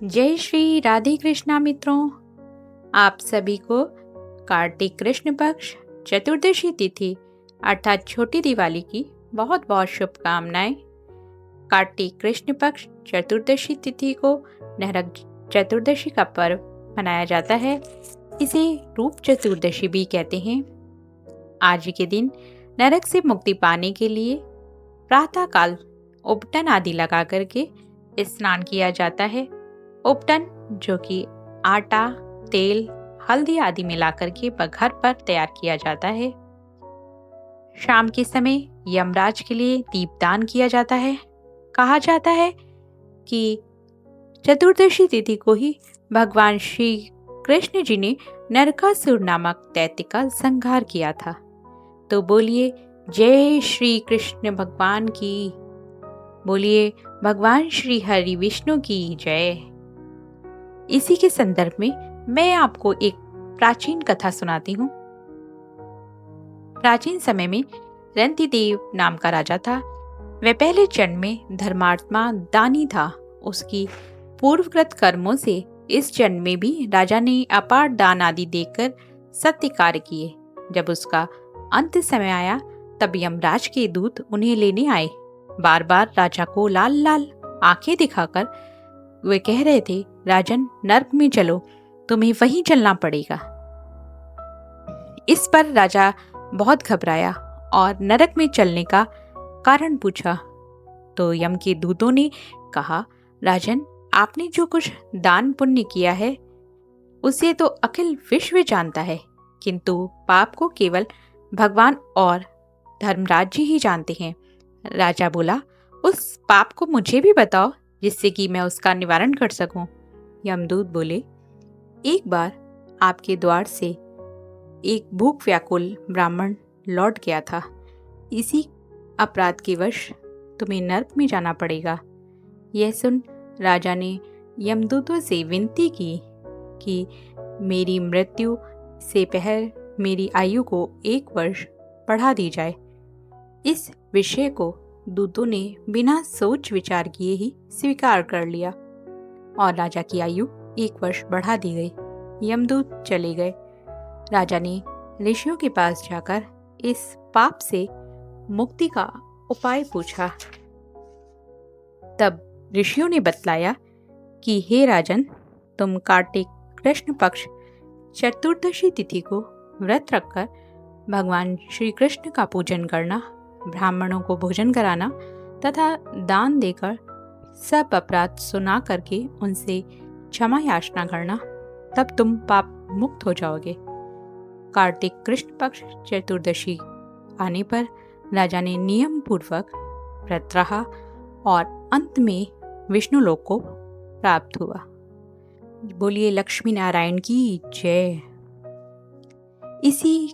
जय श्री राधे कृष्णा मित्रों, आप सभी को कार्तिक कृष्ण पक्ष चतुर्दशी तिथि अर्थात छोटी दिवाली की बहुत बहुत शुभकामनाएं। कार्तिक कृष्ण पक्ष चतुर्दशी तिथि को नरक चतुर्दशी का पर्व मनाया जाता है। इसे रूप चतुर्दशी भी कहते हैं। आज के दिन नरक से मुक्ति पाने के लिए प्रातःकाल उपटन आदि लगा करके स्नान किया जाता है। उपटन जो कि आटा, तेल, हल्दी आदि मिलाकर के घर पर तैयार किया जाता है। शाम के समय यमराज के लिए दीपदान किया जाता है। कहा जाता है कि चतुर्दशी तिथि को ही भगवान श्री कृष्ण जी ने नरकासुर नामक दैत्य का संहार किया था। तो बोलिए जय श्री कृष्ण भगवान की, बोलिए भगवान श्री हरि विष्णु की जय। इसी के संदर्भ में मैं आपको एक प्राचीन कथा सुनाती हूँ। प्राचीन समय में रंतिदेव नाम का राजा था। वह पहले जन्म में धर्मात्मा दानी था। उसकी पूर्वकृत कर्मों से इस जन्म में भी राजा ने अपार दान आदि देकर सत्य कार्य किए। जब उसका अंत समय आया तब यमराज के दूत उन्हें लेने आए। बार बार राजा को लाल लाल आंखें दिखाकर वे कह रहे थे, राजन नर्क में चलो, तुम्हें वहीं चलना पड़ेगा। इस पर राजा बहुत घबराया और नरक में चलने का कारण पूछा। तो यम के दूतों ने कहा, राजन आपने जो कुछ दान पुण्य किया है उसे तो अखिल विश्व जानता है, किंतु पाप को केवल भगवान और धर्मराज जी ही जानते हैं। राजा बोला, उस पाप को मुझे भी बताओ जिससे कि मैं उसका निवारण कर सकूं। यमदूत बोले, एक बार आपके द्वार से एक भूख व्याकुल ब्राह्मण लौट गया था। इसी अपराध के वश तुम्हें नरक में जाना पड़ेगा। यह सुन राजा ने यमदूतों से विनती की कि मेरी मृत्यु से पहले मेरी आयु को 1 वर्ष बढ़ा दी जाए। इस विषय को दूतों ने बिना सोच विचार किए ही स्वीकार कर लिया और राजा की आयु 1 वर्ष बढ़ा दी गई। यमदूत चले गए। राजा ने ऋषियों के पास जाकर इस पाप से मुक्ति का उपाय पूछा। तब ऋषियों ने बतलाया कि हे राजन, तुम कार्तिक कृष्ण पक्ष चतुर्दशी तिथि को व्रत रखकर भगवान श्री कृष्ण का पूजन करना, ब्राह्मणों को भोजन कराना तथा दान देकर सब अपराध सुना करके उनसे क्षमा याचना करना, तब तुम पाप मुक्त हो जाओगे। कार्तिक कृष्ण पक्ष चतुर्दशी आने पर राजा ने नियम पूर्वक व्रत रहा और अंत में विष्णु लोक को प्राप्त हुआ। बोलिए लक्ष्मी नारायण की जय। इसी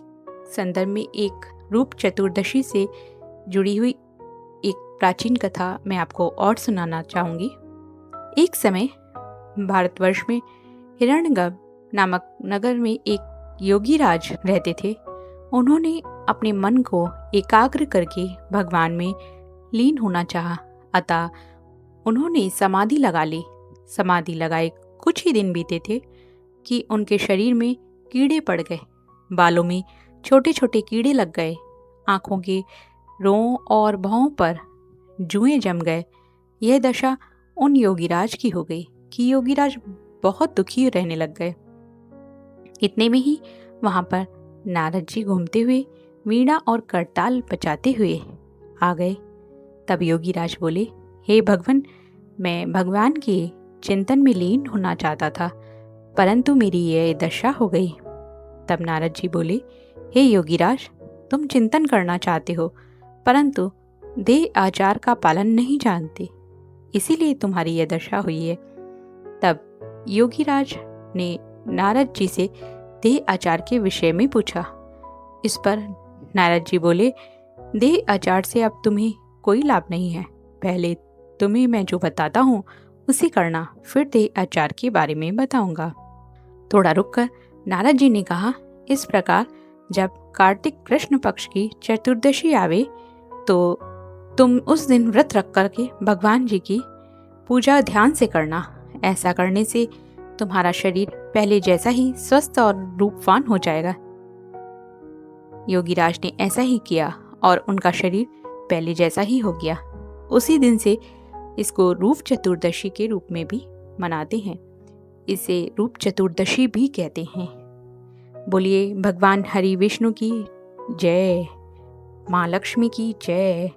संदर्भ में एक रूप चतुर्दशी से जुड़ी हुई एक प्राचीन कथा मैं आपको और सुनाना चाहूँगी। एक समय भारतवर्ष में हिरण्यगर्भ नामक नगर में एक योगी राज रहते थे। उन्होंने अपने मन को एकाग्र करके भगवान में लीन होना चाहा, अतः उन्होंने समाधि लगा ली। समाधि लगाए कुछ ही दिन बीते थे कि उनके शरीर में कीड़े पड़ गए। बालों में छोटे छोटे कीड़े लग गए। आँखों के रों और भौं पर जुएं जम गए। यह दशा उन योगीराज की हो गई कि योगीराज बहुत दुखी रहने लग गए। इतने में ही वहाँ पर नारद जी घूमते हुए वीणा और करताल बजाते हुए आ गए। तब योगीराज बोले, हे भगवान, मैं भगवान के चिंतन में लीन होना चाहता था, परंतु मेरी यह दशा हो गई। तब नारद जी बोले, हे योगीराज, तुम चिंतन करना चाहते हो परंतु देह आचार का पालन नहीं जानते, इसीलिए तुम्हारी यह दशा हुई है। तब योगीराज ने नारद जी से देह आचार के विषय में पूछा। इस पर नारद जी बोले, देह आचार से अब तुम्हें कोई लाभ नहीं है। पहले तुम्हें मैं जो बताता हूँ उसे करना, फिर देह आचार के बारे में बताऊंगा। थोड़ा रुककर नारद जी ने कहा, इस प्रकार जब कार्तिक कृष्ण पक्ष की चतुर्दशी आवे तो तुम उस दिन व्रत रख करके भगवान जी की पूजा ध्यान से करना। ऐसा करने से तुम्हारा शरीर पहले जैसा ही स्वस्थ और रूपवान हो जाएगा। योगीराज ने ऐसा ही किया और उनका शरीर पहले जैसा ही हो गया। उसी दिन से इसको रूप चतुर्दशी के रूप में भी मनाते हैं। इसे रूप चतुर्दशी भी कहते हैं। बोलिए भगवान हरि विष्णु की जय, माँ लक्ष्मी की जय।